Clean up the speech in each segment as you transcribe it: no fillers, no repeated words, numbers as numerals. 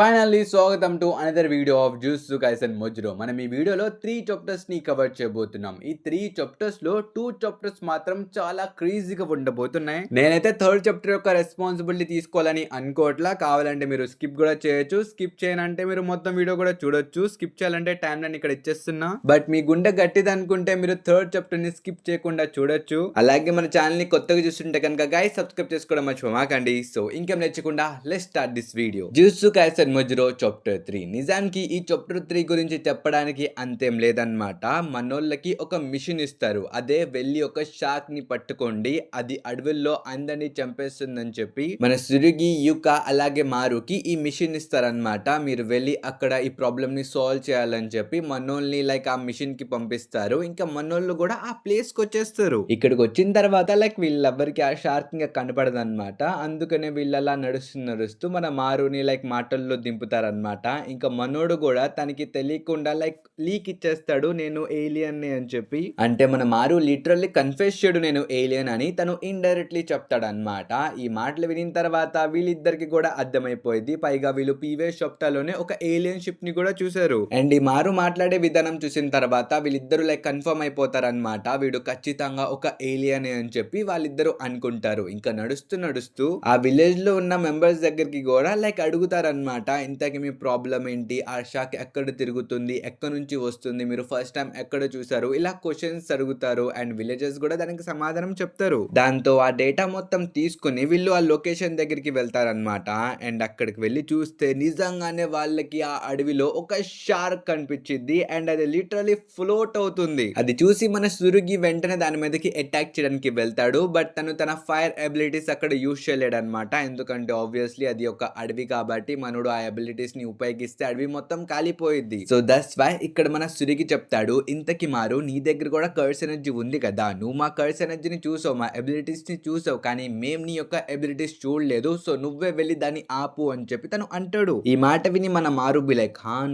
Finally స్వాగతం to another video of Jujutsu Kaisen మొజ్రో. మనం ఈ వీడియోలో 3 చాప్టర్స్ ని కవర్ చేయబోతున్నాం. ఈ 3 చాప్టర్స్ లో 2 చాప్టర్స్ మాత్రం చాలా క్రేజీగా ఉండబోతున్నాయి. నేనైతే థర్డ్ చాప్టర్ యొక్క రెస్పాన్సిబిలిటీ తీసుకోవాలని అనుకోవట్లా. కావాలంటే మీరు స్కిప్ కూడా చేయొచ్చు. స్కిప్ చేయనంటే మీరు మొత్తం వీడియో కూడా చూడొచ్చు. స్కిప్ చేయాలంటే టైం లైన్ ఇక్కడ ఇచ్చేస్తున్నా. బట్ మీ గుండె గట్టిది అనుకుంటే మీరు థర్డ్ చాప్టర్ ని స్కిప్ చేయకుండా చూడొచ్చు. అలాగే మన ఛానల్ ని కొత్తగా చూస్తుంటే కనుక గైస్ సబ్స్క్రైబ్ చేసుకోవడం మర్చిపోమాకండి. సో ఇంకేం నేర్చుకుండా let's start this video. Jujutsu Kaisen మొజ్రో చాప్టర్ 3. నిజానికి ఈ చాప్టర్ 3 గురించి చెప్పడానికి అంతేం లేదన్నమాట. మనోళ్ళకి ఒక మిషన్ ఇస్తారు. అదే వెళ్ళి ఒక షార్క్ ని పట్టుకోండి, అది అడవుల్లో అందరినీ చంపేస్తుందని చెప్పి మన సురుగి, యుకా అలాగే మారుకి ఈ మిషన్ ఇస్తారనమాట. మీరు వెళ్ళి అక్కడ ఈ ప్రాబ్లమ్ ని సాల్వ్ చేయాలని చెప్పి మనోళ్ళని ఆ మిషన్ కి పంపిస్తారు. ఇంకా మనోళ్ళు కూడా ఆ ప్లేస్ కి వచ్చేస్తారు. ఇక్కడికి వచ్చిన తర్వాత వీళ్ళెవ్వరికి ఆ షార్క్ ఇంకా కనపడదు అనమాట. అందుకనే వీళ్ళలా నడుస్తూ మన మారుని మాటల్లో దింపుతారనమాట. ఇంకా మనోడు కూడా తనకి తెలియకుండా లీక్ ఇచ్చేస్తాడు, నేను ఏలియన్ అని చెప్పి. అంటే మన మారు లిటరల్లీ కన్ఫెస్ చేయడు నేను ఏలియన్ అని, తను ఇండైరెక్ట్లీ చెప్తాడనమాట. ఈ మాటలు వినిన తర్వాత వీళ్ళిద్దరికి కూడా అర్థమైపోయింది. పైగా వీళ్ళు ప్రీవియస్ చాప్టర్లోనే ఒక ఏలియన్ షిప్ ని కూడా చూసారు. అండ్ ఈ మారు మాట్లాడే విధానం చూసిన తర్వాత వీళ్ళిద్దరు కన్ఫర్మ్ అయిపోతారనమాట. వీడు ఖచ్చితంగా ఒక ఏలియన్ అని చెప్పి వాళ్ళిద్దరు అనుకుంటారు. ఇంకా నడుస్తూ ఆ విలేజ్ లో ఉన్న మెంబర్స్ దగ్గరికి కూడా అడుగుతారనమాట. ఇంతకీ మీ ప్రాబ్లం ఏంటి, ఆ షాక్ ఎక్కడ తిరుగుతుంది, ఎక్కడి నుంచి వస్తుంది, మీరు ఫస్ట్ టైం ఎక్కడ చూసారు, ఇలా క్వశ్చన్స్ అడుగుతారు. అండ్ విలేజెస్ కూడా దానికి సమాధానం చెప్తారు. దాంతో ఆ డేటా మొత్తం తీసుకుని వీళ్ళు ఆ లొకేషన్ దగ్గరికి వెళ్తారనమాట. అండ్ అక్కడికి వెళ్ళి చూస్తే నిజంగానే వాళ్ళకి ఆ అడవిలో ఒక షార్క్ కనిపించింది. అండ్ అది లిటరలీ ఫ్లోట్ అవుతుంది. అది చూసి మన సురుగి వెంటనే దాని మీదకి అటాక్ చేయడానికి వెళ్తాడు. బట్ తను తన ఫైర్ ఎబిలిటీస్ అక్కడ యూజ్ చేయలేడు అనమాట. ఎందుకంటే ఆబ్వియస్లీ అది ఒక అడవి కాబట్టి మనోడు ఆ ఎబిలిటీస్ ని ఉపయోగిస్తే అడవి మొత్తం కాలిపోయింది. సో దట్స్ వై ఇక్కడ మన సురికి చెప్తాడు, ఇంతకి మారు నీ దగ్గర కూడా కర్స్ ఎనర్జీ ఉంది కదా, నువ్వు మా కర్స్ ఎనర్జీని చూసావు, మా ఎబిలిటీస్ ని చూసావు, కానీ మేము నీ యొక్క ఎబిలిటీస్ చూడలేదు. సో నువ్వే వెళ్ళి దాన్ని ఆపు అని చెప్పి తను అంటాడు. ఈ మాట విని మన మారు బి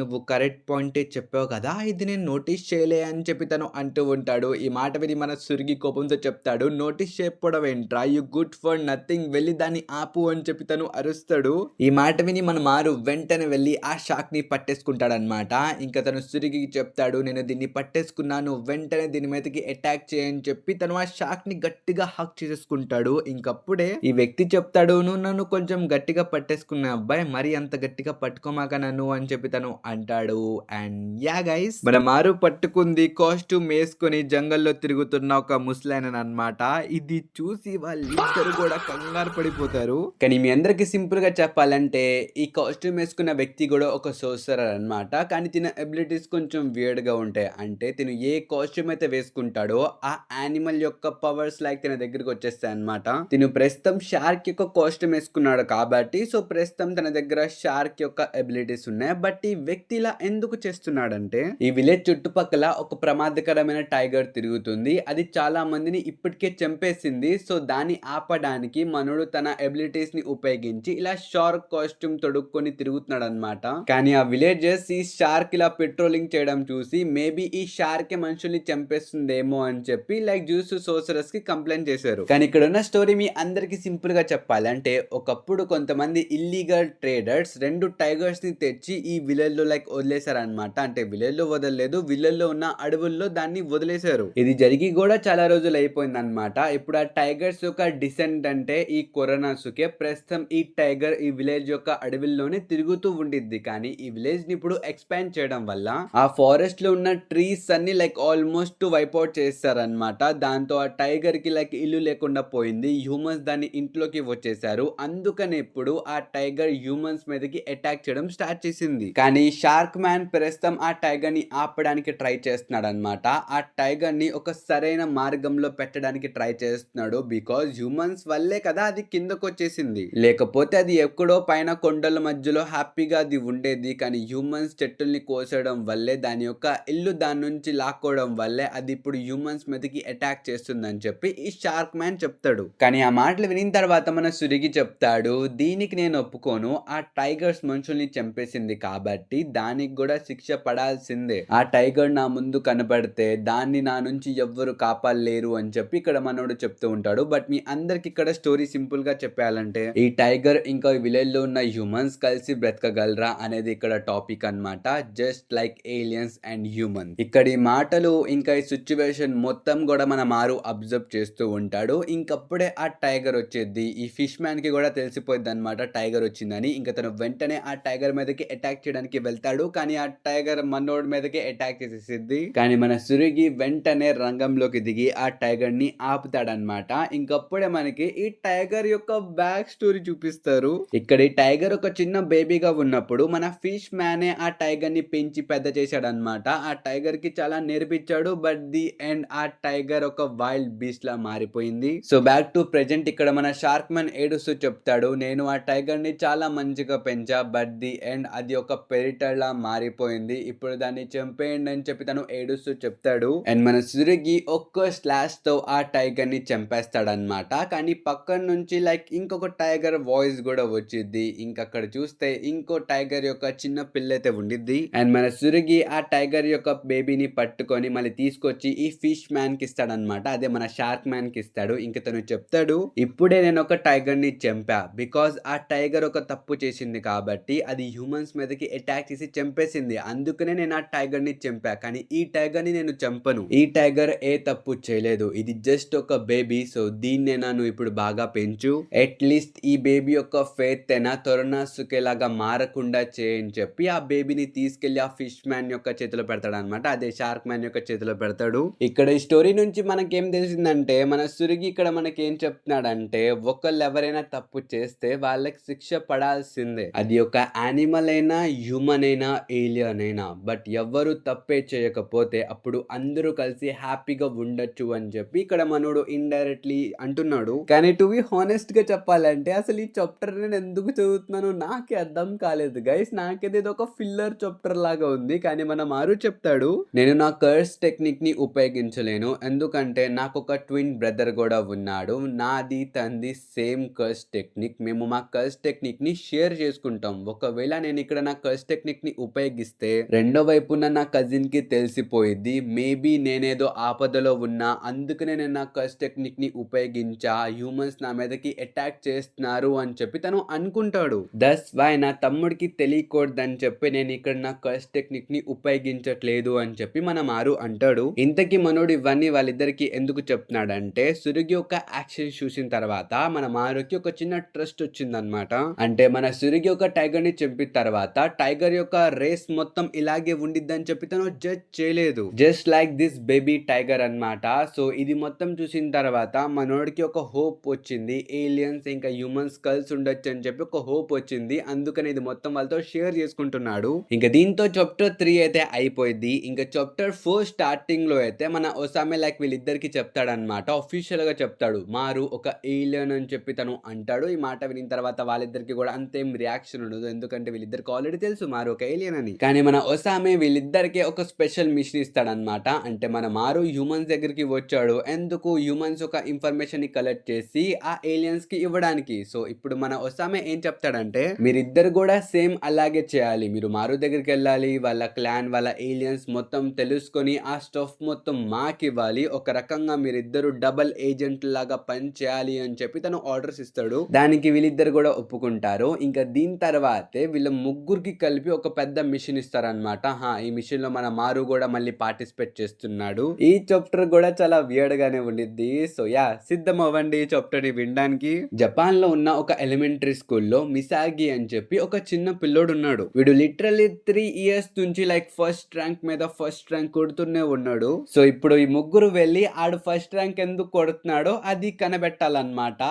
నువ్వు కరెక్ట్ పాయింటే చెప్పావు కదా, ఇది నేను నోటీస్ చేయలే అని చెప్పి తను అంటూ ఉంటాడు. ఈ మాట విని మన సురికి కోపంతో చెప్తాడు, నోటీస్ చేయకపోవడం ఏంట్రా, యు గుడ్ ఫర్ నథింగ్, వెళ్ళి దాన్ని ఆపు అని చెప్పి తను అరుస్తాడు. ఈ మాట విని మన మారు వెంటనే వెళ్ళి ఆ షాక్ ని పట్టేసుకుంటాడనమాట. ఇంకా తను సురికి చెప్తాడు, నేను దీన్ని పట్టేసుకున్నాను, వెంటనే దీని మీదకి అటాక్ చేయని చెప్పి తను ఆ షాక్ ని గట్టిగా హక్ చేసుకుంటాడు. ఇంకప్పుడే ఈ వ్యక్తి చెప్తాడు, నువ్వు నన్ను కొంచెం గట్టిగా పట్టేసుకున్నా అబ్బాయి, మరి అంత గట్టిగా పట్టుకోమాక నన్ను అని చెప్పి తను అంటాడు. అండ్ యా గైస్, మన మారు పట్టుకుంది కాస్ట్యూమ్ వేసుకొని జంగల్లో తిరుగుతున్న ఒక ముస్లైన్ అనమాట. ఇది చూసి వాళ్ళిద్దరు కూడా కంగారు పడిపోతారు. కానీ మీ అందరికి సింపుల్ గా చెప్పాలంటే ఈ కాస్ట్యూమ్ వేసుకున్న వ్యక్తి కూడా ఒక సోర్సరర్ అనమాట. కానీ తిన ఎబిలిటీస్ కొంచెం వియర్డ్ గా ఉంటాయి. అంటే తిను ఏ కాస్ట్యూమ్ అయితే వేసుకుంటాడో ఆ యానిమల్ యొక్క పవర్స్ తిన దగ్గరికి వచ్చేస్తాయి అనమాట. తిను ప్రస్తుతం షార్క్ యొక్క కాస్ట్యూమ్ వేసుకున్నాడు కాబట్టి సో ప్రస్తుతం తన దగ్గర షార్క్ యొక్క ఎబిలిటీస్ ఉన్నాయి. బట్ ఈ వ్యక్తి ఇలా ఎందుకు చేస్తున్నాడంటే, ఈ విలేజ్ చుట్టుపక్కల ఒక ప్రమాదకరమైన టైగర్ తిరుగుతుంది. అది చాలా మందిని ఇప్పటికే చంపేసింది. సో దాన్ని ఆపడానికి మనోడు తన ఎబిలిటీస్ ని ఉపయోగించి ఇలా షార్క్ కాస్ట్యూమ్ తొడుక్కొని తిరుగుతున్నాడు అనమాట. కానీ ఆ విలేజెస్ ఈ షార్క్ ఇలా పెట్రోలింగ్ చేయడం చూసి మేబీ ఈ షార్క్ మనుషుల్ని చంపేస్తుందేమో అని చెప్పి జూజుత్సు సోర్సరర్స్ కి కంప్లైంట్ చేశారు. కానీ ఇక్కడ ఉన్న స్టోరీ మీ అందరికి సింపుల్ గా చెప్పాలంటే, ఒకప్పుడు కొంతమంది ఇల్లీగల్ ట్రేడర్స్ 2 టైగర్స్ ని తెచ్చి ఈ విలేజ్ లో వదిలేశారు అనమాట. అంటే విలేజ్ లో వదలలేదు, విలేజ్ లో ఉన్న అడవుల్లో దాన్ని వదిలేశారు. ఇది జరిగి కూడా చాలా రోజులు అయిపోయింది అనమాట. ఇప్పుడు ఆ టైగర్స్ యొక్క డిసెంట్ అంటే ఈ కొరనాసుకే. ప్రస్తుతం ఈ టైగర్ ఈ విలేజ్ యొక్క అడవిలోనే తిరుగుతూ ఉండిద్ది. కానీ ఈ విలేజ్ ని ఇప్పుడు ఎక్స్పాండ్ చేయడం వల్ల ఆ ఫారెస్ట్ లో ఉన్న ట్రీస్ అన్ని ఆల్మోస్ట్ వైప్అవుట్ చేస్తారనమాట. దాంతో ఆ టైగర్ కి ఇల్లు లేకుండా పోయింది. హ్యూమన్స్ దాని ఇంట్లోకి వచ్చేసారు. అందుకని ఇప్పుడు ఆ టైగర్ హ్యూమన్స్ మీదకి అటాక్ చేయడం స్టార్ట్ చేసింది. కానీ షార్క్ మ్యాన్ ప్రస్తుతం ఆ టైగర్ ని ఆపడానికి ట్రై చేస్తున్నాడు అనమాట. ఆ టైగర్ ని ఒక సరైన మార్గంలో పెట్టడానికి ట్రై చేస్తున్నాడు. బికాజ్ హ్యూమన్స్ వల్లే కదా అది కిందకు వచ్చేసింది. లేకపోతే అది ఎక్కడో పైన కొండల మధ్యలో హ్యాపీగా అది ఉండేది. కానీ హ్యూమన్స్ చెట్టుల్ని కోసడం వల్లే, దాని యొక్క ఇల్లు దాని నుంచి లాక్కోవడం వల్లే అది ఇప్పుడు హ్యూమన్స్ మీదకి అటాక్ చేస్తుందని చెప్పి ఈ షార్క్ మ్యాన్ చెప్తాడు. కానీ ఆ మాటలు వినిన తర్వాత మన సురికి చెప్తాడు, దీనికి నేను ఒప్పుకోను, ఆ టైగర్స్ మనుషుల్ని చంపేసింది కాబట్టి దానికి కూడా శిక్ష పడాల్సిందే. ఆ టైగర్ నా ముందు కనపడితే దాన్ని నా నుంచి ఎవ్వరు కాపాడలేరు అని చెప్పి ఇక్కడ మనోడు చెప్తూ ఉంటాడు. బట్ మీ అందరికి ఇక్కడ స్టోరీ సింపుల్ గా చెప్పాలంటే, ఈ టైగర్ ఇంకా విలేజ్ లో ఉన్న హ్యూమన్స్ కలిసి కలిసి బ్రతకగలరా అనేది ఇక్కడ టాపిక్ అన్నమాట. Just like aliens and human. ఇక్కడ ఈ మాటలు ఇంకా ఈ సిచ్యువేషన్ మొత్తం కూడా మన మారు అబ్జర్వ్ చేస్తూ ఉంటాడు. ఇంకప్పుడే ఆ టైగర్ వచ్చేది. ఈ ఫిష్ మ్యాన్ కి కూడా తెలిసిపోయింది అనమాట టైగర్ వచ్చిందని. ఇంకా తను వెంటనే ఆ టైగర్ మీదకి అటాక్ చేయడానికి వెళ్తాడు. కానీ ఆ టైగర్ మనోడి మీదకి అటాక్ చేసేసిద్ది. కానీ మన సురిగి వెంటనే రంగంలోకి దిగి ఆ టైగర్ ని ఆపుతాడనమాట. ఇంకప్పుడే మనకి ఈ టైగర్ యొక్క బ్యాక్ స్టోరీ చూపిస్తారు. ఇక్కడ ఈ టైగర్ ఒక చిన్న బేబీగా ఉన్నప్పుడు మన ఫిష్ మ్యానే ఆ టైగర్ ని పెంచి పెద్ద చేశాడనమాట. ఆ టైగర్ కి చాలా నేర్పించాడు. బట్ ది ఎండ్ ఆ టైగర్ ఒక వైల్డ్ బీస్ట్ లా మారిపోయింది. సో బ్యాక్ టు ప్రెజెంట్ ఇక్కడ మన షార్క్ మ్యాన్ ఏడుస్తూ చెప్తాడు, నేను ఆ టైగర్ ని చాలా మంచిగా పెంచా. బట్ ది ఎండ్ అది ఒక పెరిటర్ లా మారిపోయింది. ఇప్పుడు దాన్ని చంపేయండి అని చెప్పి తను ఏడుస్తూ చెప్తాడు. అండ్ మన సురిగి ఒక్క స్లాష్ తో ఆ టైగర్ ని చంపేస్తాడనమాట. కానీ పక్కన నుంచి లైక్ ఇంకొక టైగర్ వాయిస్ కూడా వచ్చింది. ఇంకక్కడ చూస్తే ఇంకో టైగర్ యొక్క చిన్న పిల్ల అయితే ఉండిద్ది. అండ్ మన సురిగి ఆ టైగర్ యొక్క బేబీని పట్టుకొని మళ్ళీ తీసుకొచ్చి ఈ ఫిష్ మ్యాన్ కి ఇస్తాడనమాట. అదే మన షార్క్ మ్యాన్ కి ఇస్తాడు. ఇంక తను చెప్తాడు, ఇప్పుడే నేను ఒక టైగర్ ని చంపా. బికాజ్ ఆ టైగర్ ఒక తప్పు చేసింది కాబట్టి అది హ్యూమన్స్ మీదకి అటాక్ చేసి చంపేసింది. అందుకనే నేను ఆ టైగర్ ని చంపా. కానీ ఈ టైగర్ ని నేను చంపను. ఈ టైగర్ ఏ తప్పు చేయలేదు. ఇది జస్ట్ ఒక బేబీ. సో దీన్నేనా నువ్వు ఇప్పుడు బాగా పెంచు. అట్లీస్ట్ ఈ బేబీ యొక్క ఫేత్ అయినా తొరనాసుకేలాగా మారకుండా చేయని చెప్పి ఆ బేబీని తీసుకెళ్లి ఆ ఫిష్ మ్యాన్ యొక్క చేతిలో పెడతాడు అనమాట. అదే షార్క్ మ్యాన్ యొక్క చేతిలో పెడతాడు. ఇక్కడ ఈ స్టోరీ నుంచి మనకేం తెలిసిందంటే మన సురిగి ఇక్కడ మనకేం చెప్తున్నాడంటే ఒకళ్ళు ఎవరైనా తప్పు చేస్తే వాళ్ళకి శిక్ష పడాల్సిందే. అది ఒక యానిమల్ అయినా హ్యూమన్ అయినా ఏలియన్ అయినా. బట్ ఎవరు తప్పే చేయకపోతే అప్పుడు అందరూ కలిసి హ్యాపీగా ఉండొచ్చు అని చెప్పి ఇక్కడ మనోడు ఇండైరెక్ట్లీ అంటున్నాడు. కానీ టు బి హానెస్ట్ గా చెప్పాలంటే అసలు ఈ చాప్టర్ నేను ఎందుకు చదువుతున్నాను నాకే అర్థం కాలేదు గైస్. నాకైతే ఇది ఒక ఫిల్లర్ చాప్టర్ లాగా ఉంది. కానీ మన మారు చెప్తాడు, నేను నా కర్స్ టెక్నిక్ ని ఉపయోగించలేను. ఎందుకంటే నాకు ఒక ట్విన్ బ్రదర్ కూడా ఉన్నాడు. నాది తంది సేమ్ కర్స్ టెక్నిక్. మేము మా కర్స్ టెక్నిక్ ని షేర్ చేసుకుంటాం. ఒకవేళ నేను ఇక్కడ నా కర్స్ టెక్నిక్ ని ఉపయోగిస్తే రెండో వైపున నా కజిన్ కి తెలిసిపోయింది. మేబీ నేనేదో ఆపదలో ఉన్నా అందుకనే నేను నా కర్స్ టెక్నిక్ ని ఉపయోగించా. హ్యూమన్స్ నా మీదకి అటాక్ చేస్తున్నారు అని చెప్పి తను అనుకుంటాడు. దట్స్ వై నా తమ్ముడికి తెలియకూడదని చెప్పి నేను ఇక్కడ నా కర్స్ టెక్నిక్ ని ఉపయోగించట్లేదు అని చెప్పి మన మారు అంటాడు. ఇంతకీ మనోడు ఇవన్నీ వాళ్ళిద్దరికి ఎందుకు చెప్తున్నాడంటే సురిగి ఒక యాక్షన్ చూసిన తర్వాత మన మారుకి ఒక చిన్న ట్రస్ట్ వచ్చిందనమాట. అంటే మన సురిగి ఒక టైగర్ ని చంపిన తర్వాత టైగర్ యొక్క రేస్ మొత్తం ఇలాగే ఉండిద్దని చెప్పి తను జడ్జ్ చేయలేదు. Just like this baby tiger అన్నమాట. సో ఇది మొత్తం చూసిన తర్వాత మనోడికి ఒక హోప్ వచ్చింది. ఏలియన్స్ ఇంకా హ్యూమన్స్ కలిసి ఉండొచ్చు అని చెప్పి ఒక హోప్ వచ్చింది. అందుకని ఇది మొత్తం వాళ్ళతో షేర్ చేసుకుంటున్నాడు. ఇంకా దీంతో చాప్టర్ 3 అయితే అయిపోయింది. ఇంకా చాప్టర్ 4 స్టార్టింగ్ లో అయితే మన ఒసామే లైక్ వీళ్ళిద్దరికి చెప్తాడనమాట. అఫీషియల్ గా చెప్తాడు మారు ఒక ఏలియన్ అని చెప్పి తను అంటాడు. ఈ మాట వినిన తర్వాత వాళ్ళిద్దరికి కూడా అంతేం రియాక్షన్ ఉండదు. ఎందుకంటే వీళ్ళిద్దరికి ఆల్రెడీ తెలుసు మారు ఒక ఏలియన్ అని. కానీ మన ఒసామే వీళ్ళిద్దరికి ఒక స్పెషల్ మిషన్ ఇస్తాడనమాట. అంటే మన మారు హ్యూమన్స్ దగ్గరికి వచ్చాడు. ఎందుకు హ్యూమన్స్ ఒక ఇన్ఫర్మేషన్ ని కలెక్ట్ చేసి ఆ ఏలియన్స్ కి ఇవ్వడానికి. సో ఇప్పుడు మన ఒసామే ఏం చెప్తాడంటే మీరిద్దరు కూడా సేమ్ అలాగే చేయాలి. మీరు మారు దగ్గరికి వెళ్ళాలి. వాళ్ళ క్లాన్ వాళ్ళ ఏలియన్స్ మొత్తం తెలుసుకొని ఆ స్టఫ్ మొత్తం మాకు ఇవ్వాలి. ఒక రకంగా మీరిద్దరు డబల్ ఏజెంట్ లాగా పని చేయాలి అని చెప్పి తను ఆర్డర్స్ ఇస్తాడు. దానికి వీళ్ళిద్దరు కూడా ఒప్పుకుంటారు. ఇంకా దీని తర్వాతే వీళ్ళ ముగ్గురికి కలిపి ఒక పెద్ద మిషన్ ఇస్తారనమాట. ఈ మిషన్ లో మన మారు కూడా మళ్ళీ పార్టిసిపేట్ చేస్తున్నాడు. ఈ చాప్టర్ కూడా చాలా వియర్డ్ గానే ఉండిద్ది. సో సిద్ధం అవ్వండి ఈ చాప్టర్ ని వినడానికి. జపాన్ లో ఉన్న ఒక ఎలిమెంటరీ స్కూల్లో మిసాగి అని చెప్పి ఒక చిన్న పిల్లోడు ఉన్నాడు. వీడు లిటరల్లీ 3 years నుంచి లైక్ ఫస్ట్ ర్యాంక్ మీద ఫస్ట్ ర్యాంక్ కొడుతూనే ఉన్నాడు. సో ఇప్పుడు ఈ ముగ్గురు వెళ్ళి ఆడు ఫస్ట్ ర్యాంక్ ఎందుకు కొడుతున్నాడో అది కనబెట్టాలన్నమాట.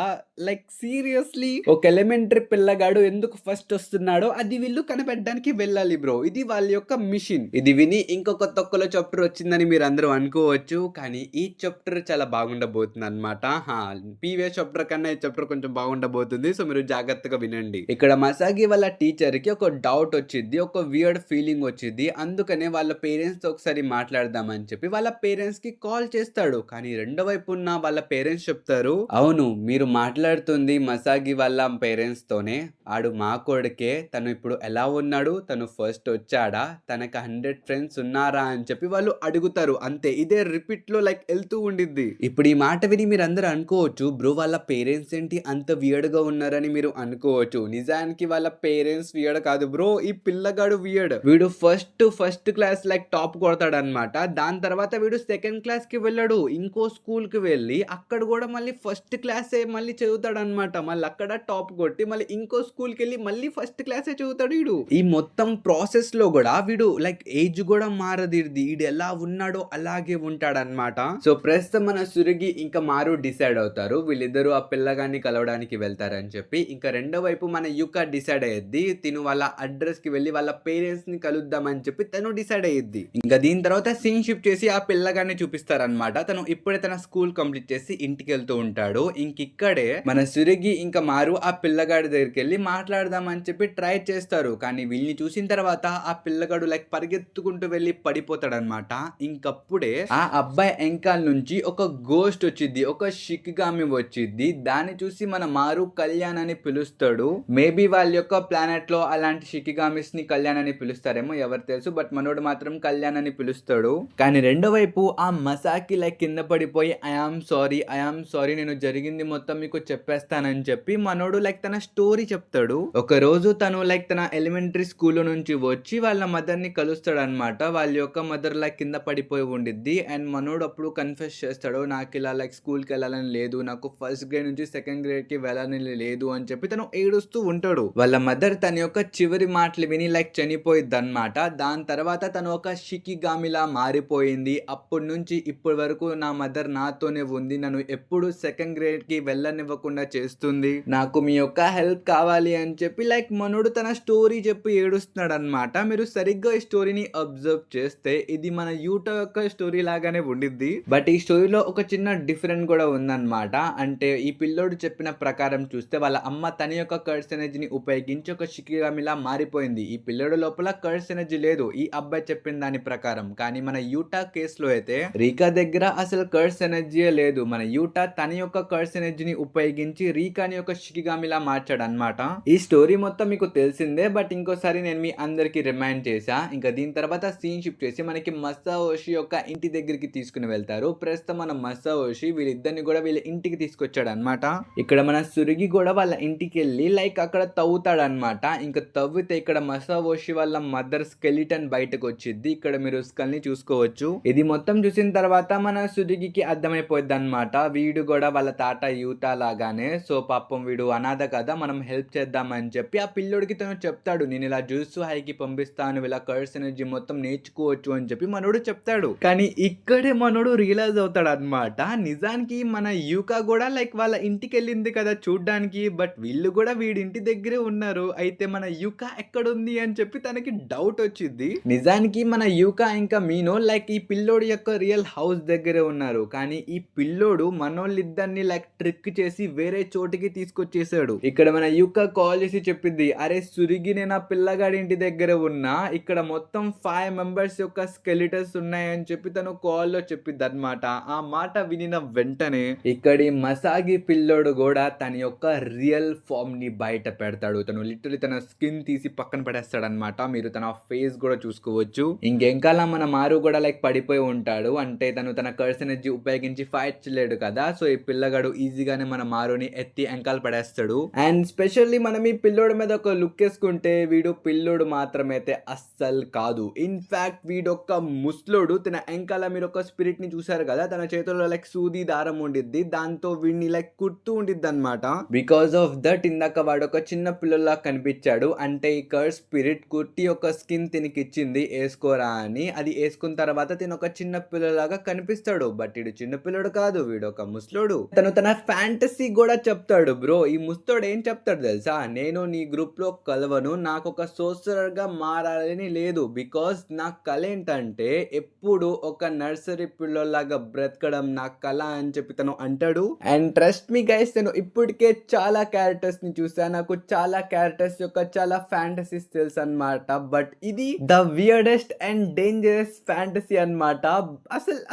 లైక్ సీరియస్లీ ఒక ఎలిమెంటరీ పిల్లగాడు ఎందుకు ఫస్ట్ వస్తున్నాడో అది వీళ్ళు కనబెట్టడానికి వెళ్ళాలి బ్రో. ఇది వాళ్ళ యొక్క మిషన్. ఇది విని ఇంకొక తొక్కలో చాప్టర్ వచ్చిందని మీరు అందరూ అనుకోవచ్చు. కానీ ఈ చాప్టర్ చాలా బాగుండబోతుంది అనమాట. ప్రీవియస్ చాప్టర్ కన్నా ఈ చాప్టర్ కొంచెం బాగుండబోతుంది. సో మీరు జాగ్రత్తగా వినండి. ఇక్కడ మసాగి వాళ్ళ టీచర్ కి ఒక డౌట్ వచ్చింది. ఒక వియర్డ్ ఫీలింగ్ వచ్చింది. అందుకనే వాళ్ళ పేరెంట్స్ తో ఒకసారి మాట్లాడదామని చెప్పి వాళ్ళ పేరెంట్స్ కి కాల్ చేస్తాడు. కానీ రెండో వైపు ఉన్న వాళ్ళ పేరెంట్స్ చెప్తారు, అవును మీరు మాట్లాడుతుంది మసాగి వాళ్ళ పేరెంట్స్ తోనే. ఆడు మా కొడుకే. తను ఇప్పుడు ఎలా ఉన్నాడు? తను ఫస్ట్ వచ్చాడా? తనకు 100 ఫ్రెండ్స్ ఉన్నారా అని చెప్పి వాళ్ళు అడుగుతారు. అంతే, ఇదే రిపీట్ లో లైక్ వెళ్తూ ఉండిద్ది. ఇప్పుడు ఈ మాట విని మీరు అందరూ అనుకోవచ్చు, బ్రో వాళ్ళ పేరెంట్స్ ఏంటి అంత వియర్డ్ గా ఉన్నారని మీరు అనుకోవచ్చు. నిజానికి వాళ్ళ పేరెంట్స్ వియర్డ్ కాదు బ్రో, ఈ పిల్లగాడు వియర్డ్. వీడు ఫస్ట్ క్లాస్ లైక్ టాప్ కొడతాడు అనమాట. దాని తర్వాత వీడు సెకండ్ క్లాస్ కి వెళ్ళాడు, ఇంకో స్కూల్ కి వెళ్ళి అక్కడ కూడా మళ్ళీ ఫస్ట్ క్లాసే మళ్ళీ చదువుతాడు అనమాట. మళ్ళీ అక్కడ టాప్ కొట్టి మళ్ళీ ఇంకో స్కూల్ కి వెళ్ళి మళ్ళీ ఫస్ట్ క్లాసే చదువుతాడు వీడు. ఈ మొత్తం ప్రాసెస్ లో కూడా వీడు లైక్ ఏజ్ కూడా మారదు, వీడు ఎలా ఉన్నాడో అలాగే ఉంటాడు అనమాట. సో ప్రస్తుతం మన సురగి ఇంకా మారు డిసైడ్ అవుతారు, వీళ్ళిద్దరూ ఆ పిల్లగాన్ని కలవడానికి వెళ్తారని చెప్పి. ఇంకా రెండో వైపు మన యుక డిసైడ్ అయ్యిద్ది, తిను వాళ్ళ అడ్రస్ కి వెళ్ళి వాళ్ళ పేరెంట్స్ ని కలుద్దామని చెప్పి తను డిసైడ్ అయ్యిద్ది. ఇంకా దీని తర్వాత సీన్ షిఫ్ట్ చేసి ఆ పిల్లగాన్ని చూపిస్తారనమాట. తను ఇప్పుడే తన స్కూల్ కంప్లీట్ చేసి ఇంటికి వెళ్తూ ఉంటాడు. ఇంకిక్కడే మన సురగి ఇంకా మారు ఆ పిల్లగాడి దగ్గరికి వెళ్ళి మాట్లాడదామని చెప్పి ట్రై చేస్తారు. కానీ వీళ్ళని చూసిన తర్వాత ఆ పిల్లగాడు లైక్ పరిగెత్తుకుంటూ వెళ్ళి పడిపోతాడు అనమాట. ఇంకప్పుడే ఆ అబ్బాయి ఎంకాల నుంచి ఒక గోస్ట్ వచ్చింది, ఒక షికిగామి వచ్చింది. దాన్ని చూసి మన మారు కళ్యాణ్ అని పిలుస్తాడు. మేబీ వాళ్ళ యొక్క ప్లానెట్ లో అలాంటి షికిగామిస్ ని కళ్యాణ్ అని పిలుస్తారేమో, ఎవరు తెలుసు. బట్ మనోడు మాత్రం కళ్యాణ్ అని పిలుస్తాడు. కానీ రెండో వైపు ఆ మసాకి లైక్ కింద పడిపోయి ఐఆమ్ సారీ నేను జరిగింది మొత్తం మీకు చెప్పేస్తానని చెప్పి మనోడు లైక్ తన స్టోరీ చెప్తాడు. ఒక రోజు తను లైక్ తన ఎలిమెంటరీ స్కూల్ నుంచి వచ్చి వాళ్ళ మదర్ ని కలుస్తాడు అనమాట. వాళ్ళ యొక్క మదర్ లైక్ కింద పడిపోయి ఉండిద్ది. అండ్ మనోడు అప్పుడు కన్ఫెస్ చేస్తాడు, నాకు ఇలా లైక్ స్కూల్ కి వెళ్ళాలని లేదు, నాకు ఫస్ట్ గ్రేడ్ నుంచి సెకండ్ గ్రేడ్ కి వెళ్ళాలని లేదు అని చెప్పి తను ఏడుస్తూ ఉంటాడు. వాళ్ళ మదర్ తన యొక్క చివరి మాటలు విని లైక్ చనిపోయిద్ది అనమాట. దాని తర్వాత తను ఒక షికిగామిలా మారిపోయింది. అప్పటి నుంచి ఇప్పటి వరకు నా మదర్ నాతోనే ఉంది, నన్ను ఎప్పుడు సెకండ్ గ్రేడ్ కి వెళ్ళనివ్వకుండా చేస్తుంది, నాకు మీ యొక్క హెల్ప్ కావాలి అని చెప్పి లైక్ మనోడు తన స్టోరీ చెప్పి ఏడుస్తున్నాడు అనమాట. మీరు సరిగ్గా ఈ స్టోరీని అబ్జర్వ్ చేస్తే ఇది మన యూటా యొక్క స్టోరీ లాగానే ఉండిద్ది. బట్ ఈ స్టోరీలో ఒక చిన్న డిఫరెంట్ కూడా ఉందన్నమాట. అంటే ఈ పిల్లోడు చెప్పిన ప్రకారం చూస్తే వాళ్ళ అమ్మ తన యొక్క కర్స్ ఎనర్జీని ఉపయోగించి ఒక షికిగామిలా మారిపోయింది. ఈ పిల్లోడు లోపల కర్స్ ఎనర్జీ లేదు ఈ అబ్బాయి చెప్పిన దాని ప్రకారం. కానీ మన యూటా కేసులో అయితే రీకా దగ్గర అసలు కర్స్ ఎనర్జీయే లేదు. మన యూటా తన యొక్క కర్స్ ఎనర్జీని ఉపయోగించి రీకాని యొక్క షికిగామిలా మార్చాడు అనమాట. ఈ స్టోరీ మొత్తం మీకు తెలిసిందే, బట్ ఇంకోసారి నేను మీ అందరికి రిమైండ్ చేశా. ఇంకా దీని తర్వాత సీన్ షిఫ్ట్ చేసి మనకి మసాఓషి యొక్క ఇంటి దగ్గరికి తీసుకుని వెళ్తారు. ప్రస్తుతం మన మసాఓషి వీళ్ళిద్దరిని కూడా వీళ్ళ ఇంటికి తీసుకొచ్చాడు అనమాట. ఇక్కడ మన సురిగి కూడా వాళ్ళ ఇంటికి వెళ్ళి లైక్ అక్కడ తవ్వుతాడు అనమాట. ఇంకా తవ్వితే ఇక్కడ మసాఓషి వాళ్ళ మదర్ స్కెలిటన్ బయటకు వచ్చింది. ఇక్కడ మీరు స్కల్ ని చూసుకోవచ్చు. ఇది మొత్తం చూసిన తర్వాత మన సురిగికి అర్థమైపోద్ది అనమాట, వీడు కూడా వాళ్ళ తాత యూతా లాగానే, సో పాపం వీడు అనాథ కదా, మనం హెల్ప్ చేద్దామని చెప్పి ఆ పిల్లోడికి తను చెప్తాడు, నేను ఇలా జూసు హైకి పంపిస్తాను, ఇలా కర్స్ ఎనర్జీ మొత్తం నేర్చుకోవచ్చు అని చెప్పి మనోడు చెప్తాడు. కానీ ఇక్కడే మనోడు రియలైజ్ అవుతాడు అనమాట, నిజానికి మన యూకా కూడా లైక్ వాళ్ళ ఇంటికి వెళ్ళింది కదా చూడ్డానికి, బట్ వీళ్ళు కూడా వీడి ఇంటి దగ్గరే ఉన్నారు. అయితే మన యూకా ఎక్కడుంది అని చెప్పి తనకి డౌట్ వచ్చింది. నిజానికి మన యూకా ఇంకా మీనో లైక్ ఈ పిల్లోడి యొక్క రియల్ హౌస్ దగ్గరే ఉన్నారు. కానీ ఈ పిల్లోడు మనోళ్ళిద్దరిని లైక్ ట్రిక్ చేసి వేరే చోటికి తీసుకొచ్చేసాడు. ఇక్కడ మన యూకా కాల్ చేసి చెప్పింది, అరే సురిగి నేను ఆ పిల్లగాడి ఇంటి దగ్గర ఉన్నా, ఇక్కడ మొత్తం 5 మెంబర్స్ యొక్క స్కెలిటన్స్ ఉన్నాయని చెప్పి తను కాల్ లో చెప్పిద్ది అనమాట. ఆ మాట వినిన వెంటనే ఇక్కడి మసాగి పిల్లోడు కూడా తన యొక్క రియల్ ఫామ్ ని బయట పెడతాడు. తను లిటరలీ తన స్కిన్ తీసి పక్కన పడేస్తాడు అనమాట. మీరు తన ఫేస్ కూడా చూసుకోవచ్చు. ఇంకెంకాల మన మారు కూడా లైక్ పడిపోయి ఉంటాడు, అంటే తను తన కర్స్ ఎనర్జీ ఉపయోగించి ఫైట్ చేయలేడు కదా. సో ఈ పిల్లగాడు ఈజీగానే మన మారుని ఎత్తి ఎంకాలు పడేస్తాడు. అండ్ స్పెషల్లీ మనం ఈ పిల్లోడు మీద ఒక లుక్ వేసుకుంటే వీడు పిల్లోడు మాత్రమైతే అస్సలు కాదు. ఇన్ఫాక్ట్ వీడు ఒక ముస్లోడు. తన ఎంకాల మీరు ఒక స్పిరిట్ ని చూసారు కదా, తన చేతుల్లో లైక్ సూది దారం ఉండిద్ది, దాంతో వీడిని లైక్ కుడుతూ ఉండిద్ది అనమాట. బికాస్ ఆఫ్ దట్ ఇందాక వాడు ఒక చిన్న పిల్లలా కనిపించాడు. అంటే ఈ కర్స్ స్పిరిట్ కుట్టి ఒక స్కిన్ తినికి ఇచ్చింది వేసుకోరా అని. అది వేసుకున్న తర్వాత తిన ఒక చిన్న పిల్లలాగా కనిపిస్తాడు. బట్ వీడు చిన్న పిల్లడు కాదు, వీడు ఒక ముస్లోడు. తను తన ఫ్యాంటసీ కూడా చెప్తాడు. బ్రో ఈ ముస్తోడు ఏం చెప్తాడు తెలుసా, నేను నీ గ్రూప్ లో కలవను, నాకు ఒక సోసరర్ గా మారాలని లేదు, బికాస్ నా కళ ఏంటంటే ఎప్పుడు ఒక నర్సరీ పిల్లలాగా బ్రతకడం నా కళ అని చెప్పి తను అంటాడు. అండ్ ట్రస్ట్ మీ గైస్, నేను ఇప్పటికే చాలా క్యారెక్టర్స్ ని చూసా, నాకు చాలా క్యారెక్టర్స్ యొక్క చాలా ఫ్యాంటసీస్ తెలుసు అనమాట. బట్ ఇది the weirdest and dangerous fantasy అనమాట.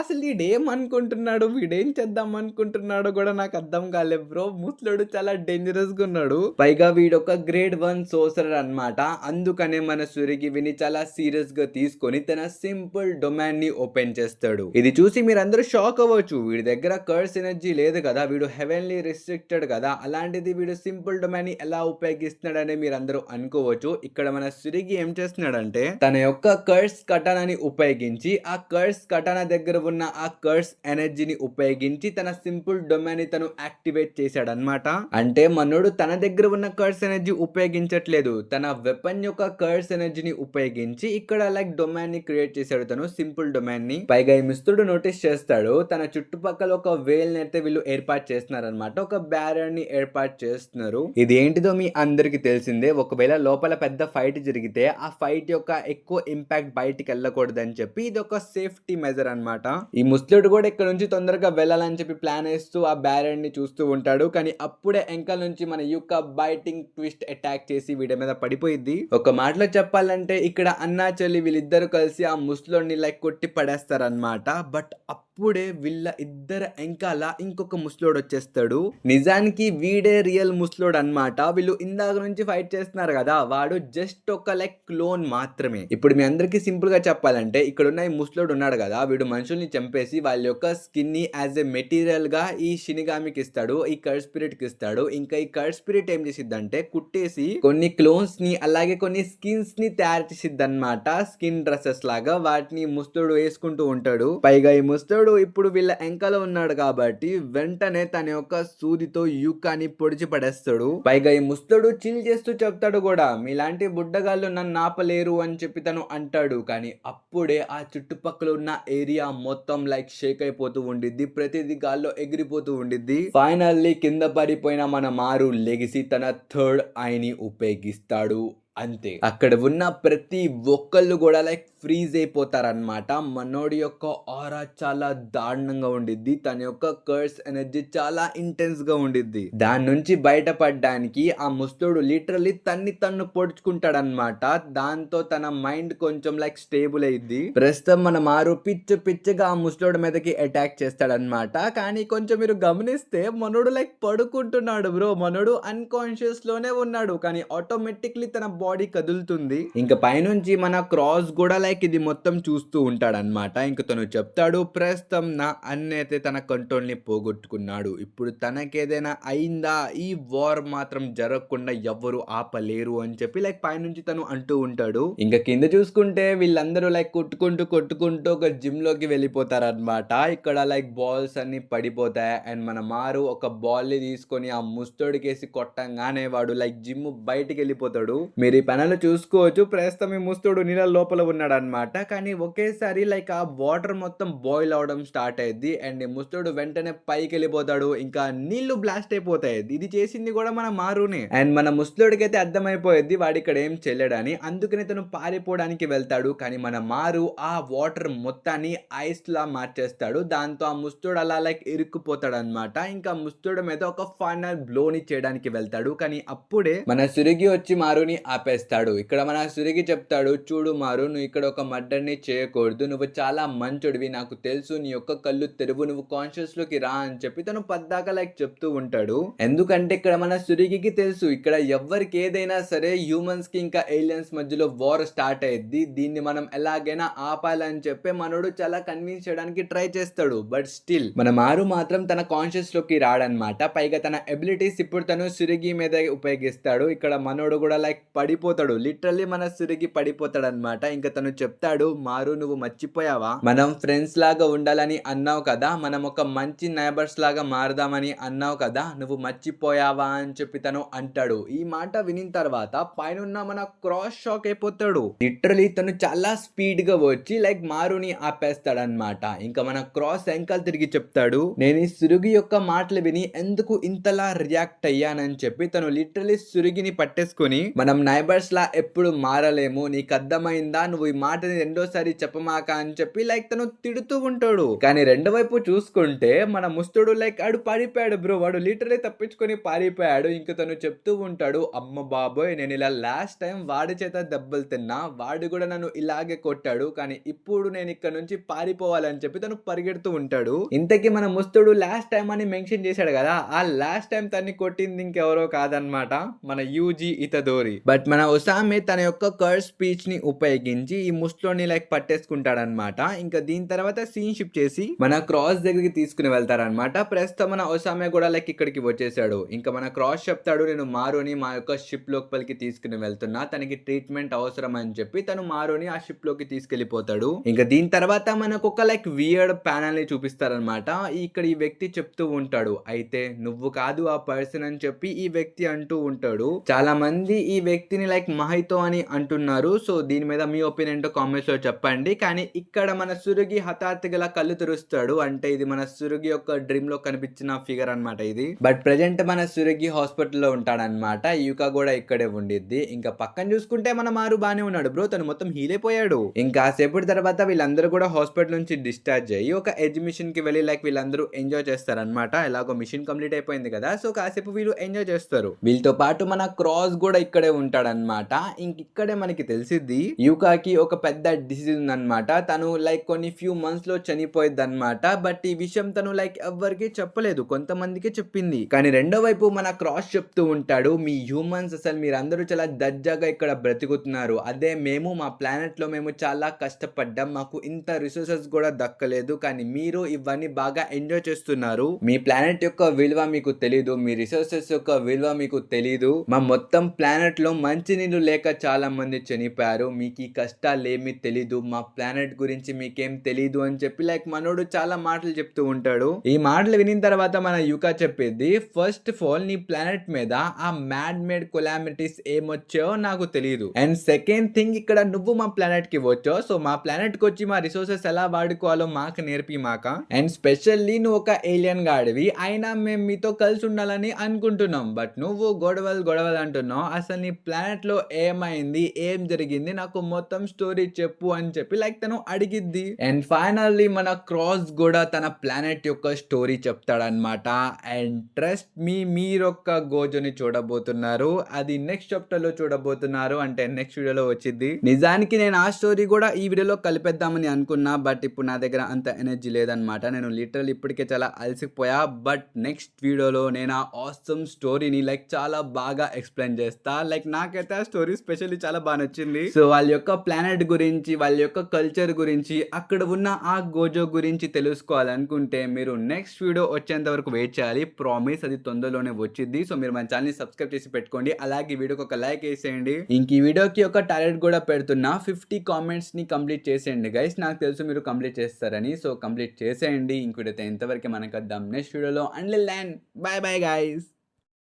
అసలు వీడేం అనుకుంటున్నాడు, వీడేం చేద్దాం అనుకుంటున్నాడు కూడా నాకు అర్థం కాలేదు బ్రో. ముస్లోడు చాలా డేంజరస్ గా ఉన్నాడు. పైగా వీడు ఒక గ్రేడ్ 1 సోసరర్ అనమాట. అందుకనే మన సురికి విని చాలా సీరియస్ గా తీసుకొని తన సింపుల్ డొమైన్ ని ఓపెన్ చేస్తాడు. ఇది చూసి మీరందరూ షాక్ అవ్వచ్చు, వీడి దగ్గర కర్స్ ఎనర్జీ లేదు కదా, వీడు హెవెన్లీ రిస్ట్రిక్టెడ్ కదా, అలాంటిది వీడు సింపుల్ డొమైన్ ని ఎలా ఉపయోగించి లైక్ ఇస్తున్నాడని మీరందరూ అనుకోవచ్చు. ఇక్కడ మన సురిగి ఏం చేస్తున్నాడంటే తన యొక్క కర్స్ కటానాని ఉపయోగించి ఆ కర్స్ కటానా దగ్గర ఉన్న ఆ కర్స్ ఎనర్జీని ఉపయోగించి తన సింపుల్ డొమైన్ ని తను యాక్టివేట్ చేశాడన్నమాట. అంటే మనోడు తన దగ్గర ఉన్న కర్స్ ఎనర్జీ ఉపయోగించట్లేదు, తన వెపన్ యొక్క కర్స్ ఎనర్జీని ఉపయోగించి ఇక్కడ లైక్ డొమైన్ ని క్రియేట్ చేశాడు తను, సింపుల్ డొమైన్ ని. పైగా ఈ మిస్త్రుడు నోటీస్ చేస్తాడు తన చుట్టుపక్కల ఒక వేల్ ని అయితే వీళ్ళు ఏర్పాటు చేస్తున్నారు అనమాట, ఒక బ్యారియర్ ని ఏర్పాటు చేస్తున్నారు. ఇది ఏంటిదో మీ అందరికి తెలిసిందే. ఒకవేళ లోపల పెద్ద ఫైట్ జరిగితే ఆ ఫైట్ యొక్క ఎక్కువ ఇంపాక్ట్ బయటికి వెళ్ళకూడదని చెప్పి ఇది ఒక సేఫ్టీ మెజర్ అన్నమాట. ఈ ముస్లిడు కూడా ఇక్కడ నుంచి తొందరగా వెళ్ళాలని చెప్పి ప్లాన్ వేస్తూ ఆ బ్యారియర్ ని చూస్తూ ఉంటాడు. కానీ అప్పుడే వెనకాల నుంచి మన యొక్క బైటింగ్ ట్విస్ట్ అటాక్ చేసి వీడి మీద పడిపోయింది. ఒక మాటలో చెప్పాలంటే ఇక్కడ అన్నా చెల్లి వీళ్ళిద్దరు కలిసి ఆ ముస్లిని లైక్ కొట్టి పడేస్తారన్నమాట. బట్ అప్పుడే వీళ్ళ ఇద్దరు వెనకాల ఇంకొక ముస్లోడు వచ్చేస్తాడు. నిజానికి వీడే రియల్ ముస్లోడ్ అన్నమాట. వీళ్ళు ఇందాక నుంచి ఫైట్ చేస్తున్నారు కదా, వాడు జస్ట్ ఒక లైక్ క్లోన్ మాత్రమే. ఇప్పుడు మీ అందరికి సింపుల్ గా చెప్పాలంటే ఇక్కడ ఉన్న ఈ ముస్లోడ్ ఉన్నాడు కదా, వీడు మనుషుల్ని చంపేసి వాళ్ళ యొక్క స్కిన్ ని యాజ్ ఎ మెటీరియల్ గా ఈ షినిగామికి ఇస్తాడు, ఈ కర్డ్ స్పిరిట్ కి ఇస్తాడు. ఇంకా ఈ కర్డ్ స్పిరిట్ ఏం చేసిద్దంటే కుట్టేసి కొన్ని క్లోన్స్ ని అలాగే కొన్ని స్కిన్స్ ని తయారు చేసిద్ది అన్నమాట, స్కిన్ డ్రెస్సెస్ లాగా. వాటిని ముస్లోడు వేసుకుంటూ ఉంటాడు. పైగా ఈ ముస్లోడు ఇప్పుడు వీళ్ళ వెనకాల ఉన్నాడు కాబట్టి వెంటనే తన యొక్క సూదితో యూకాని పొడిచి పడేస్తాడు. పైగా ఈ ముస్లోడు చిల్ చేస్తూ చెప్తాడు కూడా, మీలాంటి బుడ్డగాళ్ళు నన్ను ఆపలేరు అని చెప్పి తను అంటాడు. కానీ అప్పుడే ఆ చుట్టుపక్కల ఉన్న ఏరియా మొత్తం లైక్ షేక్ అయిపోతూ ఉండిద్ది, ప్రతిదీ గాల్లో ఎగిరిపోతూ ఉండిద్ది. ఫైనల్లీ కింద పడిపోయిన మన మారు లెగిసి తన థర్డ్ ఐని ఉపయోగిస్తాడు. అంతే, అక్కడ ఉన్న ప్రతి ఒక్కళ్ళు కూడా లైక్ ఫ్రీజ్ అయిపోతారనమాట. మనోడి యొక్క ఆరా చాలా దారుణంగా ఉండిద్ది, తన యొక్క కర్స్ ఎనర్జీ చాలా ఇంటెన్స్ గా ఉండిద్ది. దాని నుంచి బయటపడడానికి ఆ ముస్లోడు లిటరల్లీ తన్ను పొడుచుకుంటాడనమాట. దాంతో తన మైండ్ కొంచెం లైక్ స్టేబుల్ అయ్యిద్ది. ప్రస్తుతం మన మారు పిచ్చగా ఆ ముస్లోడు మీదకి అటాక్ చేస్తాడనమాట. కానీ కొంచెం మీరు గమనిస్తే మనోడు లైక్ పడుకుంటున్నాడు బ్రో, మనోడు అన్కాన్షియస్ లోనే ఉన్నాడు, కానీ ఆటోమేటిక్లీ తన బాడీ కదులుతుంది. ఇంకా పైనుంచి మన క్రాస్ కూడా లైక్ ఇది మొత్తం చూస్తూ ఉంటాడు అనమాట. ఇంక తను చెప్తాడు, ప్రస్తుతం నా అన్నైతే తన కంట్రోల్ ని పోగొట్టుకున్నాడు, ఇప్పుడు తనకేదైనా అయిందా, ఈ వార్ మాత్రం జరగకుండా ఎవ్వరు ఆపలేరు అని చెప్పి లైక్ పైనుంచి తను అంటూ ఉంటాడు. ఇంకా కింద చూసుకుంటే వీళ్ళందరూ లైక్ కొట్టుకుంటూ ఒక జిమ్ లోకి వెళ్ళిపోతారు అనమాట. ఇక్కడ లైక్ బాల్స్ అన్ని పడిపోతాయి అండ్ మన మారు ఒక బాల్ ని తీసుకొని ఆ ముస్తోడికేసి కొట్టంగానే వాడు లైక్ జిమ్ బయటికి వెళ్ళిపోతాడు. మీరు ఈ పనులు చూసుకోవచ్చు. ప్రస్తుతం ఈ ముస్తోడు నీళ్ళ లోపల ఉన్నాడు అనమాట. కానీ ఒకేసారి లైక్ ఆ వాటర్ మొత్తం బాయిల్ అవడం స్టార్ట్ అయ్యింది అండ్ ఈ ముస్తోడు వెంటనే పైకి వెళ్ళిపోతాడు, ఇంకా నీళ్లు బ్లాస్ట్ అయిపోతాయి. ఇది చేసింది కూడా మన మారునే. అండ్ మన ముస్లోడికి అయితే అర్థమైపోయింది వాడు ఇక్కడ ఏం చెల్లడని, అందుకని తను పారిపోవడానికి వెళ్తాడు. కానీ మన మారు ఆ వాటర్ మొత్తాన్ని ఐస్ లా మార్చేస్తాడు. దాంతో ఆ ముస్తోడు అలా లైక్ ఇరుక్కుపోతాడు అనమాట. ఇంకా ముస్తోడు మీద ఒక ఫైనల్ బ్లోని చేయడానికి వెళ్తాడు. కానీ అప్పుడే మన సురిగి వచ్చి మారుని ఆపేస్తాడు. ఇక్కడ మన సురిగి చెప్తాడు, చూడు మారు, నువ్వు ఇక్కడ ఒక మర్డర్ ని చేయకూడదు, నువ్వు చాలా మంచోడివి, నాకు తెలుసు, నీ యొక్క కళ్ళు తెరువు, నువ్వు కాన్షియస్ లోకి రా అని చెప్పి తను పద్దాక లైక్ చెప్తూ ఉంటాడు. ఎందుకంటే ఇక్కడ మన సురిగికి తెలుసు ఇక్కడ ఎవరికి ఏదైనా సరే హ్యూమన్స్ కి ఇంకా ఏలియన్స్ మధ్యలో వార్ స్టార్ట్ అయ్యిద్ది, దీన్ని మనం ఎలాగైనా ఆపాలని చెప్పి మనోడు చాలా కన్విన్స్ చేయడానికి ట్రై చేస్తాడు. బట్ స్టిల్ మన మారు మాత్రం తన కాన్షియస్ లోకి రాడనమాట. పైగా తన ఎబిలిటీస్ ఇప్పుడు తను సురిగి మీద ఉపయోగిస్తాడు. ఇక్కడ మనోడు కూడా లైక్ పడిపోతాడు, లిటరల్లీ మన సురిగి పడిపోతాడు అనమాట. ఇంకా తను చెప్తాడు, మారు నువ్వు మర్చిపోయావా, మనం ఫ్రెండ్స్ లాగా ఉండాలని అన్నావు కదా, మనం ఒక మంచి నైబర్స్ లాగా మారదామని అన్నావు కదా, నువ్వు మర్చిపోయావా అని చెప్పి తను అంటాడు. ఈ మాట వినిన తర్వాత పైన మన క్రాస్ షాక్ అయిపోతాడు. లిటరలీ తను చాలా స్పీడ్ గా వచ్చి లైక్ మారుని ఆపేస్తాడనమాట. ఇంకా మన క్రాస్ వెంకల్ తిరిగి చెప్తాడు, నేను ఈ సురుగి యొక్క మాటలు విని ఎందుకు ఇంతలా రియాక్ట్ అయ్యానని చెప్పి తను లిటరలీ సురిగిని పట్టేసుకొని, మనం నైబర్స్ లా ఎప్పుడు మారలేము, నీకు అర్థమైందా, నువ్వు ఈ మాటని రెండోసారి చెప్పమాక అని చెప్పి లైక్ తను తిడుతూ ఉంటాడు. కానీ రెండో వైపు చూసుకుంటే మన ముస్తుడు లైక్ ఆడు పారిపోయాడు బ్రో, వాడు లిటరలీ తప్పించుకొని పారిపోయాడు. ఇంకా తను చెప్తూ ఉంటాడు, అమ్మ బాబోయ్, నేను ఇలా లాస్ట్ టైం వాడి చేత దెబ్బలు తిన్నా, వాడు కూడా నన్ను ఇలాగే కొట్టాడు, కానీ ఇప్పుడు నేను ఇక్కడ నుంచి పారిపోవాలని చెప్పి తను పరిగెడుతూ ఉంటాడు. ఇంతకీ మన ముస్తుడు లాస్ట్ టైం అని మెన్షన్ చేశాడు కదా, ఆ లాస్ట్ టైం తన్ని కొట్టింది ఇంకెవరో కాదనమాట, మన యూజీ ఇతదోరి. బట్ మన ఒసామే తన యొక్క కర్డ్ స్పీచ్ ని ఉపయోగించి ఈ ముస్లోని లైక్ పట్టేసుకుంటాడనమాట. ఇంకా దీని తర్వాత సీన్ షిఫ్ట్ చేసి మన క్రాస్ దగ్గరికి తీసుకుని వెళ్తారనమాట. ప్రస్తుతం మన ఒసామే కూడా లైక్ ఇక్కడికి వచ్చేసాడు. ఇంకా మన క్రాస్ చెప్తాడు, నేను మారుని మా యొక్క షిప్ లోపలికి తీసుకుని వెళ్తున్నా, తనకి ట్రీట్మెంట్ అవసరం అని చెప్పి తను మారుని ఆ షిప్ లోకి తీసుకెళ్లిపోతాడు. ఇంకా దీని తర్వాత మనకు ఒక లైక్ వియర్డ్ ప్యానల్ ని చూపిస్తారనమాట. ఇక్కడ ఈ వ్యక్తి చెప్తూ ఉంటాడు, అయితే నువ్వు కాదు ఆ పర్సన్ అని చెప్పి ఈ వ్యక్తి అంటూ ఉంటాడు. చాలా మంది ఈ వ్యక్తిని లైక్ మహైతో అని అంటున్నారు. సో దీని మీద మీ ఒపీనియన్ ఏంటో కామెంట్స్ లో చెప్పండి. కానీ ఇక్కడ మన సురుగి హఠాత్తుగా కళ్ళు తెరుస్తాడు, అంటే ఇది మన సురుగి యొక్క డ్రీమ్ లో కనిపించిన ఫిగర్ అన్నమాట ఇది. బట్ ప్రెజెంట్ మన సురుగి హాస్పిటల్లో ఉంటాడనమాట. యుకా కూడా ఇక్కడే ఉండిద్ది. ఇంకా పక్కన చూసుకుంటే మన మారు బానే ఉన్నాడు బ్రో, తను మొత్తం హీల్ అయిపోయాడు. ఇంకా సేపటి తర్వాత వీళ్ళందరూ కూడా హాస్పిటల్ నుంచి డిశ్చార్జ్ అయ్యి ఒక ఎడ్జ్ మిషన్ కి వెళ్ళి లైక్ వీళ్ళందరూ ఎంజాయ్ చేస్తారనమాట. ఎలాగో మిషన్ కంప్లీట్ అయిపోయింది కదా, సో కాసేపు వీళ్ళు ఎంజాయ్ చేస్తారు. వీళ్ళతో పాటు మన క్రాస్ కూడా ఇక్కడే ఉంటాడనమాట. ఇక్కడే మనకి తెలిసిద్ది యూకాకి ఒక పెద్ద డిసీజ్ ఉందన్నమాట. తను లైక్ కొన్ని ఫ్యూ మంత్స్ లో చనిపోయింది అనమాట. బట్ ఈ విషయం తను లైక్ ఎవ్వరికి చెప్పలేదు, కొంతమందికి చెప్పింది. కానీ రెండో వైపు మన క్రాస్ చెప్తూ ఉంటాడు, మీ హ్యూమన్స్ అసలు మీరందరూ చాలా దర్జాగా ఇక్కడ బ్రతుకుతున్నారు, అదే మేము మా ప్లానెట్ లో మేము చాలా కష్టపడ్డాం, మాకు ఇంత రిసోర్సెస్ కూడా దక్కలేదు, కానీ మీరు ఇవన్నీ బాగా ఎంజాయ్ చేస్తున్నారు. మీ ప్లానెట్ యొక్క విలువ మీకు తెలీదు, మీ రిసోర్సెస్ యొక్క విలువ మీకు తెలీదు. మా మొత్తం ప్లానెట్ లో మంచి నీళ్ళు లేక చాలా మంది చనిపోయారు, మీకు ఈ కష్టాలేమీ తెలీదు, మా ప్లానెట్ గురించి మీకేం తెలీదు అని చెప్పి లైక్ మనోడు చాలా మాటలు చెప్తూ ఉంటాడు. ఈ మాటలు వినిన తర్వాత మన యుకా చెప్పేది, ఫస్ట్ ఆఫ్ ఆల్ నీ ప్లానెట్ మీద ఆ మ్యాడ్ మేడ్ కొలామిటీస్ ఏమొచ్చాయో నాకు తెలియదు, అండ్ సెకండ్ థింగ్ ఇక్కడ నువ్వు మా ప్లానెట్ కి వచ్చావు, సో మా ప్లానెట్ కి వచ్చి మా రిసోర్సెస్ ఎలా వాడుకోవాలో మాకు నేర్పి మాక, అండ్ స్పెషల్లీ నువ్వు ఒక ఏలియన్ గాడివి, అయినా మేము మీతో కలిసి ఉండాలని అనుకుంటున్నాం, బట్ నువ్వు గొడవలు అంటున్నావు, అసలు నీ ప్లానెట్ లో ఏమైంది, ఏం జరిగింది, నాకు మొత్తం స్టోరీ చెప్పు అని చెప్పి లైక్ తను అడిగిద్ది. అండ్ ఫైనల్లీ మన క్రాస్ కూడా తన ప్లానెట్ యొక్క స్టోరీ చెప్తాడనమాట. అండ్ ట్రస్ట్ మీ, మీరొక్క గోజోని చూడబోతున్నారు, అది నెక్స్ట్ చాప్టర్ లో చూడబోతున్నారు, అంటే నెక్స్ట్ వీడియోలో వచ్చింది. నిజానికి నేను ఆ స్టోరీ కూడా ఈ వీడియోలో కలిపేద్దామని అనుకున్నా, బట్ ఇప్పుడు నా దగ్గర అంత ఎనర్జీ లేదనమాట. నేను లిటరల్ ఇప్పటికే చాలా అలసిపోయా. బట్ నెక్స్ట్ వీడియోలో నేను ఆ ఆసమ్ స్టోరీని లైక్ చాలా బాగా ఎక్స్ప్లెయిన్ చేస్తా. లైక్ నాకైతే ఆ స్టోరీ స్పెషల్లీ చాలా బాగా నచ్చింది. సో వాళ్ళ యొక్క ప్లానెట్ గురించి, వాళ్ళ యొక్క కల్చర్ గురించి, అక్కడ ఉన్న ఆ గోజో గురించి తెలుసుకోవాలనుకుంటే మీరు నెక్స్ట్ వీడియో వచ్చేంత వరకు వెయిట్ చేయాలి. ప్రామిస్ అది తొందరలోనే వచ్చింది. సో మీరు మన ఛానల్ ని సబ్స్క్రైబ్ చేసి పెట్టుకోండి, అలాగే వీడియోకి ఒక లైక్ వేసేయండి. ఇంక ఈ వీడియోకి ఒక టార్గెట్ కూడా పెడుతున్నా, 50 కామెంట్స్ ని కంప్లీట్ చేసేయండి గైస్. నాకు తెలుసు మీరు కంప్లీట్ చేస్తారని, సో కంప్లీట్ చేసేయండి. ఇంక వీడియో ఇంతవరకు మనకు వద్దాం నెక్స్ట్ వీడియోలో. Until then bye bye guys.